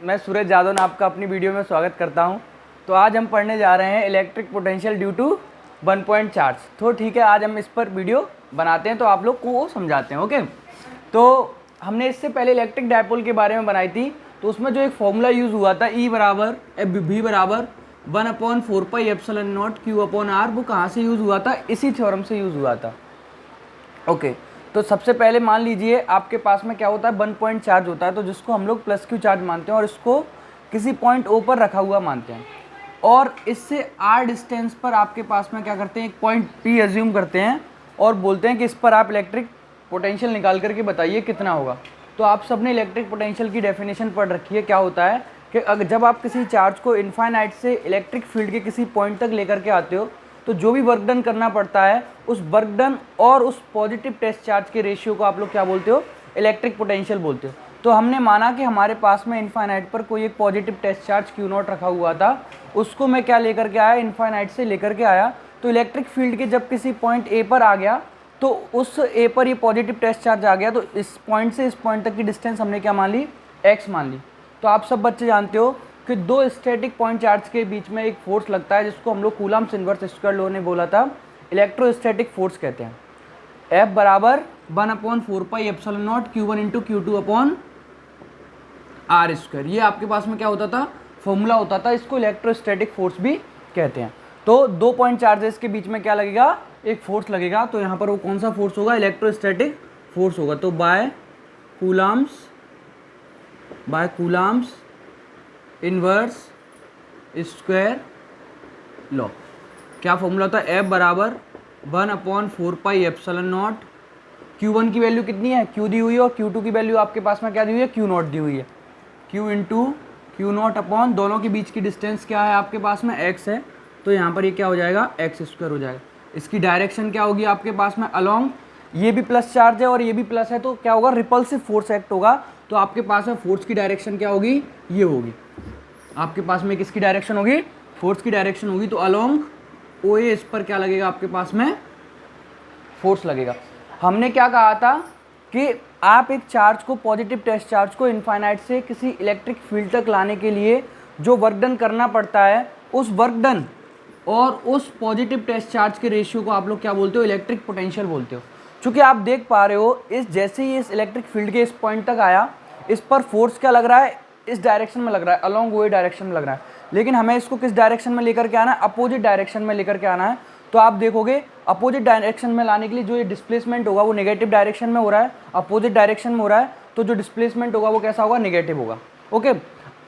मैं सूरज यादव ने आपका अपनी वीडियो में स्वागत करता हूं। तो आज हम पढ़ने जा रहे हैं electric potential due to one point charge. तो ठीक है, आज हम इस पर वीडियो बनाते हैं तो आप लोग को समझाते हैं। ओके, तो हमने इससे पहले इलेक्ट्रिक डायपोल के बारे में बनाई थी। तो उसमें जो एक फॉर्मूला यूज़ हुआ था E बराबर V बराबर 1/4πε0 Q/R, वो कहाँ से यूज़ हुआ था? इसी थ्योरम से यूज़ हुआ था। ओके, तो सबसे पहले मान लीजिए आपके पास में क्या होता है, 1 पॉइंट चार्ज होता है, तो जिसको हम लोग प्लस क्यू चार्ज मानते हैं और इसको किसी पॉइंट ओ पर रखा हुआ मानते हैं। और इससे r डिस्टेंस पर आपके पास में क्या करते हैं, एक पॉइंट P एज्यूम करते हैं और बोलते हैं कि इस पर आप इलेक्ट्रिक पोटेंशियल निकाल करके बताइए कितना होगा। तो आप सबने इलेक्ट्रिक पोटेंशियल की डेफिनेशन पढ़ रखी है। क्या होता है कि अगर जब आप किसी चार्ज को इनफाइनाइट से इलेक्ट्रिक फील्ड के किसी पॉइंट तक लेकर के आते हो तो जो भी वर्क डन करना पड़ता है, उस वर्क डन और उस पॉजिटिव टेस्ट चार्ज के रेशियो को आप लोग क्या बोलते हो? इलेक्ट्रिक पोटेंशियल बोलते हो। तो हमने माना कि हमारे पास में इनफाइनाइट पर कोई एक पॉजिटिव टेस्ट चार्ज Q0 रखा हुआ था, उसको मैं क्या लेकर के आया, इनफाइनाइट से लेकर के आया। तो इलेक्ट्रिक फील्ड के जब किसी पॉइंट ए पर आ गया तो उस ए पर ये पॉजिटिव टेस्ट चार्ज आ गया, तो इस पॉइंट से इस पॉइंट तक की डिस्टेंस हमने क्या मान ली? x मान ली। तो आप सब बच्चे जानते हो कि दो स्टैटिक पॉइंट चार्ज के बीच में एक फोर्स लगता है जिसको हम लोग कूलम्ब्स इनवर्स स्क्वायर लॉ ने बोला था इलेक्ट्रोस्टैटिक फोर्स कहते हैं। F बराबर 1/4πε0 Q1 × Q2/R²। ये आपके पास में क्या होता था? फॉर्मूला होता था। इसको इलेक्ट्रोस्टैटिक फोर्स भी कहते हैं। तो दो पॉइंट चार्जेस के बीच में क्या लगेगा? एक फोर्स लगेगा। तो यहाँ पर वो कौन सा फोर्स होगा? इलेक्ट्रोस्टैटिक फोर्स होगा। तो by Coulomb's inverse square law. क्या फॉर्मूला होता है? F बराबर 1/4πε0। Q1 की वैल्यू कितनी है? Q दी हुई है, और Q2 की वैल्यू आपके पास में क्या दी हुई है? Q0 दी हुई है। Q × Q0 अपॉन दोनों के बीच की डिस्टेंस क्या है आपके पास में? x है। तो यहाँ पर ये क्या हो जाएगा? x² हो जाएगा। इसकी डायरेक्शन क्या होगी आपके पास में? अलोंग। ये भी प्लस चार्ज है और ये भी प्लस है, तो क्या होगा? रिपल्सिव फोर्स एक्ट होगा। तो आपके पास में फोर्स की डायरेक्शन क्या होगी? ये होगी। आपके पास में किसकी डायरेक्शन होगी? फोर्स की डायरेक्शन होगी। तो अलोंग OA इस पर क्या लगेगा आपके पास में? फोर्स लगेगा। हमने क्या कहा था कि आप एक चार्ज को, पॉजिटिव टेस्ट चार्ज को इनफाइनाइट से किसी इलेक्ट्रिक फील्ड तक लाने के लिए जो वर्क डन करना पड़ता है, उस वर्क डन और उस पॉजिटिव टेस्ट चार्ज के रेशियो को आप लोग क्या बोलते हो? इलेक्ट्रिक पोटेंशियल बोलते हो। चूँकि आप देख पा रहे हो, इस जैसे ही इस इलेक्ट्रिक फील्ड के इस पॉइंट तक आया, इस पर फोर्स क्या लग रहा है? इस डायरेक्शन में लग रहा है, अलोंग OA डायरेक्शन में लग रहा है। लेकिन हमें इसको किस डायरेक्शन में लेकर के आना है? अपोजिट डायरेक्शन में लेकर के आना है। तो आप देखोगे अपोजिट डायरेक्शन में लाने के लिए जो ये डिस्प्लेसमेंट होगा वो नेगेटिव डायरेक्शन में हो रहा है, अपोजिट डायरेक्शन में हो रहा है, तो जो डिस्प्लेसमेंट होगा वो कैसा होगा? नेगेटिव होगा। ओके,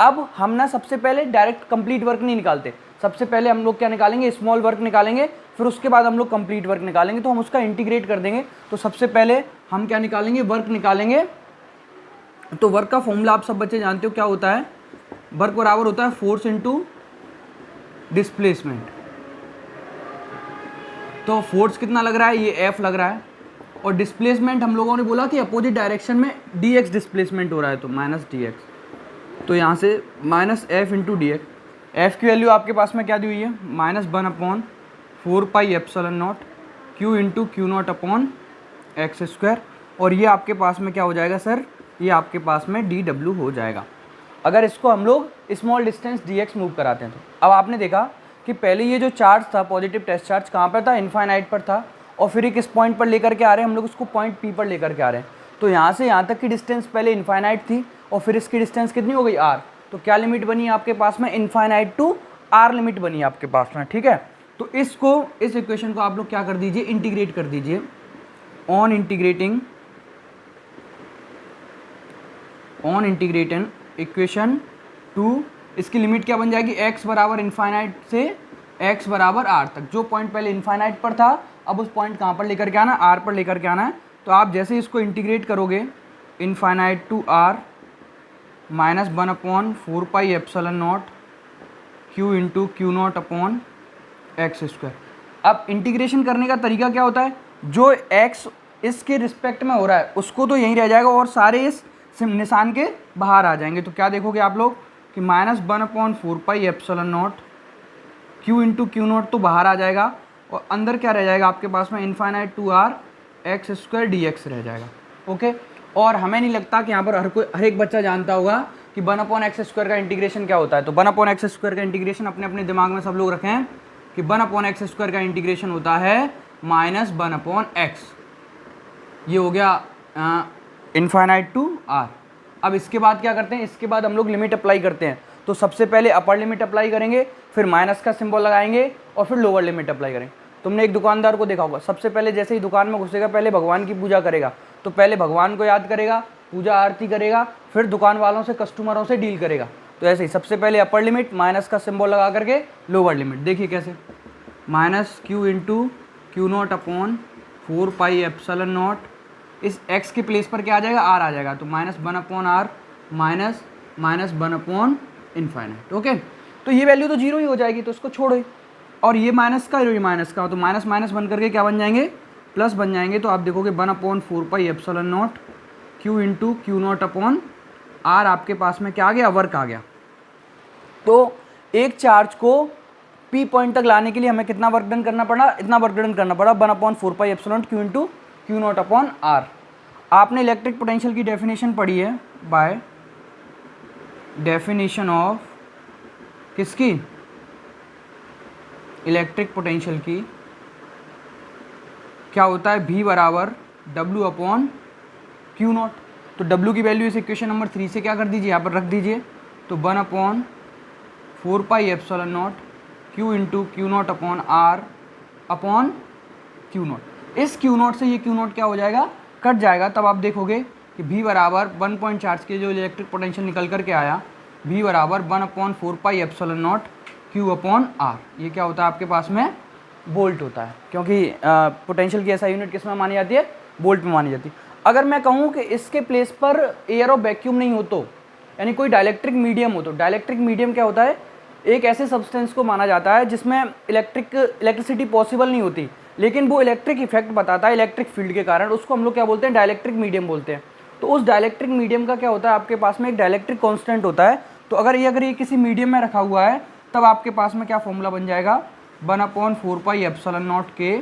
अब हम ना सबसे पहले डायरेक्ट कंप्लीट वर्क नहीं निकालते। सबसे पहले हम लोग क्या निकालेंगे? स्मॉल वर्क निकालेंगे, फिर उसके बाद हम लोग कंप्लीट वर्क निकालेंगे। तो हम उसका इंटीग्रेट कर देंगे। तो सबसे पहले हम क्या निकालेंगे? वर्क निकालेंगे। तो वर्क का फॉर्मूला आप सब बच्चे जानते हो क्या होता है? वर्क बराबर होता है फोर्स इंटू डिस्प्लेसमेंट। तो फोर्स कितना लग रहा है? ये F लग रहा है। और डिस्प्लेसमेंट हम लोगों ने बोला कि अपोजिट डायरेक्शन में dx डिस्प्लेसमेंट हो रहा है, तो माइनस dx। तो यहाँ से माइनस F × dx। F की वैल्यू आपके पास में क्या दी हुई है? -1/4πε0 Q × Q0/x²। और ये आपके पास में क्या हो जाएगा सर? ये आपके पास में dw हो जाएगा अगर इसको हम लोग स्मॉल डिस्टेंस dx मूव कराते हैं। तो अब आपने देखा कि पहले ये जो चार्ज था, पॉजिटिव टेस्ट चार्ज, कहाँ पर था? इनफाइनाइट पर था। और फिर ये किस पॉइंट पर लेकर के आ रहे हैं? हम लोग उसको पॉइंट P पर लेकर के आ रहे हैं। तो यहाँ से यहाँ तक की डिस्टेंस पहले इनफाइनाइट थी और फिर इसकी डिस्टेंस कितनी हो गई? R। तो क्या लिमिट बनी आपके पास में? इनफाइनाइट टू R लिमिट बनी आपके पास में। ठीक है, तो इसको, इस इक्वेशन को आप लोग क्या कर दीजिए? इंटीग्रेट कर दीजिए। ऑन इंटीग्रेटिंग इक्वेशन 2, इसकी लिमिट क्या बन जाएगी? x बराबर इनफाइनाइट से x बराबर R तक। जो पॉइंट पहले इनफाइनाइट पर था, अब उस पॉइंट कहाँ पर लेकर के आना? R पर लेकर के आना है। तो आप जैसे इसको इंटीग्रेट करोगे, infinite to R -1/4πε0 Q × Q0/x²। अब इंटीग्रेशन करने का तरीका क्या होता है? जो x इसके रिस्पेक्ट में हो रहा है उसको तो यहीं रह जाएगा और सारे इस निशान के बाहर आ जाएंगे। तो क्या देखोगे आप लोग कि -1/4πε0 Q × Q0 तो बाहर आ जाएगा और अंदर क्या रह जाएगा आपके पास में? Infinite to R x² dx रह जाएगा। ओके, और हमें नहीं लगता कि यहाँ पर हर एक बच्चा जानता होगा कि 1/x² का इंटीग्रेशन क्या होता है। तो 1/x² का इंटीग्रेशन अपने अपने दिमाग में सब लोग रखें कि 1/x² का इंटीग्रेशन होता है -1/x। ये हो गया इनफाइनाइट टू r। अब इसके बाद क्या करते हैं, इसके बाद हम लोग लिमिट अप्लाई करते हैं। तो सबसे पहले अपर लिमिट अप्लाई करेंगे, फिर माइनस का सिंबल लगाएंगे और फिर लोअर लिमिट अप्लाई करेंगे। तुमने एक दुकानदार को देखा होगा, सबसे पहले जैसे ही दुकान में घुसेगा पहले भगवान की पूजा करेगा। तो पहले भगवान को याद करेगा, पूजा आरती करेगा, फिर दुकान वालों से, कस्टमरों से डील करेगा। तो ऐसे ही सबसे पहले अपर लिमिट, माइनस का सिंबल लगा करके लोअर लिमिट। देखिए कैसे, -q इंटू Q0/4πε0, इस x के प्लेस पर क्या आ जाएगा, r आ जाएगा। तो -1/r माइनस -1/∞। ओके, तो ये वैल्यू तो 0 ही हो जाएगी, तो इसको छोड़ो। और ये माइनस का, ये माइनस का, तो माइनस माइनस बन करके क्या बन जाएंगे, प्लस बन जाएंगे। तो आप देखोगे 1/4πε0 q इंटू Q0/r आपके पास में क्या आ गया, वर्क आ गया। तो एक चार्ज को P पॉइंट तक लाने के लिए हमें कितना वर्क डन करना पड़ा, इतना वर्क डन करना पड़ा 1/4πε0 q इंटू Q0/r। आपने इलेक्ट्रिक पोटेंशियल की डेफिनेशन पढ़ी है, बाय डेफिनेशन ऑफ किसकी, इलेक्ट्रिक पोटेंशियल की। क्या होता है, V बराबर W/Q0। तो W की वैल्यू इस इक्वेशन नंबर 3 से क्या कर दीजिए, यहाँ पर रख दीजिए। तो 1/4πε0 q into Q0/r upon Q0। इस Q0 से ये Q0 क्या हो जाएगा, कट जाएगा। तब आप देखोगे कि V बराबर 1 पॉइंट चार्ज के जो इलेक्ट्रिक पोटेंशियल निकल करके आया, V बराबर 1/4πε0 Q/r। ये क्या होता है आपके पास में, वोल्ट होता है, क्योंकि पोटेंशियल की ऐसा यूनिट किस में मानी जाती है, वोल्ट में मानी जाती है। अगर मैं कहूँ कि इसके प्लेस पर एयर और वैक्यूम नहीं हो, तो यानी कोई डाइलेक्ट्रिक मीडियम हो, तो डाइलेक्ट्रिक मीडियम क्या होता है, एक ऐसे सब्सटेंस को माना जाता है जिसमें इलेक्ट्रिसिटी पॉसिबल नहीं होती, लेकिन वो इलेक्ट्रिक इफेक्ट बताता है इलेक्ट्रिक फील्ड के कारण। उसको हम लोग क्या बोलते हैं, डाइलेक्ट्रिक मीडियम बोलते हैं। तो उस डाइलेक्ट्रिक मीडियम का क्या होता है, आपके पास में एक डाइलेक्ट्रिक कांस्टेंट होता है। तो अगर ये किसी मीडियम में रखा हुआ है, तब आपके पास में क्या फॉर्मूला बन जाएगा, 1/4πε0 के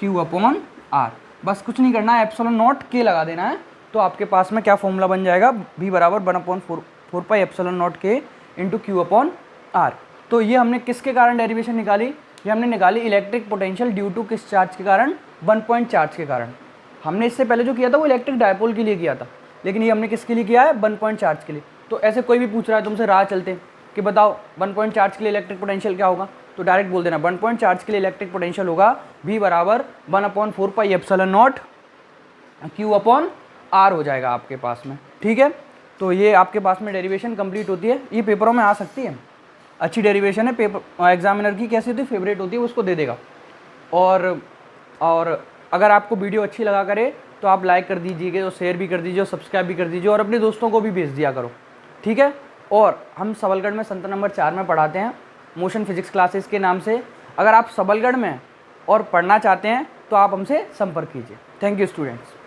Q/r। बस कुछ नहीं करना है, ε0 के लगा देना है। तो आपके पास में क्या फॉर्मूला बन जाएगा, V बराबर 1/4πε0 के इंटू Q/r। तो ये हमने किसके कारण डेरिवेशन निकाली, ये हमने निकाली इलेक्ट्रिक पोटेंशियल ड्यू टू किस चार्ज के कारण, 1 पॉइंट चार्ज के कारण। हमने इससे पहले जो किया था वो इलेक्ट्रिक डायपोल के लिए किया था, लेकिन ये हमने किसके लिए किया है, 1 पॉइंट चार्ज के लिए। तो ऐसे कोई भी पूछ रहा है तुमसे राह चलते कि बताओ 1 पॉइंट चार्ज के लिए इलेक्ट्रिक पोटेंशियल क्या होगा, तो डायरेक्ट बोल देना 1 पॉइंट चार्ज के लिए इलेक्ट्रिक पोटेंशियल होगा V बराबर 1/4πε0 Q/r हो जाएगा आपके पास में। ठीक है, तो ये आपके पास में डेरिवेशन कंप्लीट होती है। ये पेपरों में आ सकती है, अच्छी डेरिवेशन है, पेपर एग्जामिनर की कैसी होती है, फेवरेट होती है, उसको दे देगा। और अगर आपको वीडियो अच्छी लगा करे तो आप लाइक कर दीजिएगा, और शेयर भी कर दीजिए, और सब्सक्राइब भी कर दीजिए, और अपने दोस्तों को भी भेज दिया करो। ठीक है, और हम सबलगढ़ में सेंटर नंबर 4 में पढ़ाते हैं, मोशन फिजिक्स क्लासेस के नाम से। अगर आप सबलगढ़ में और पढ़ना चाहते हैं तो आप हमसे संपर्क कीजिए। Thank you students.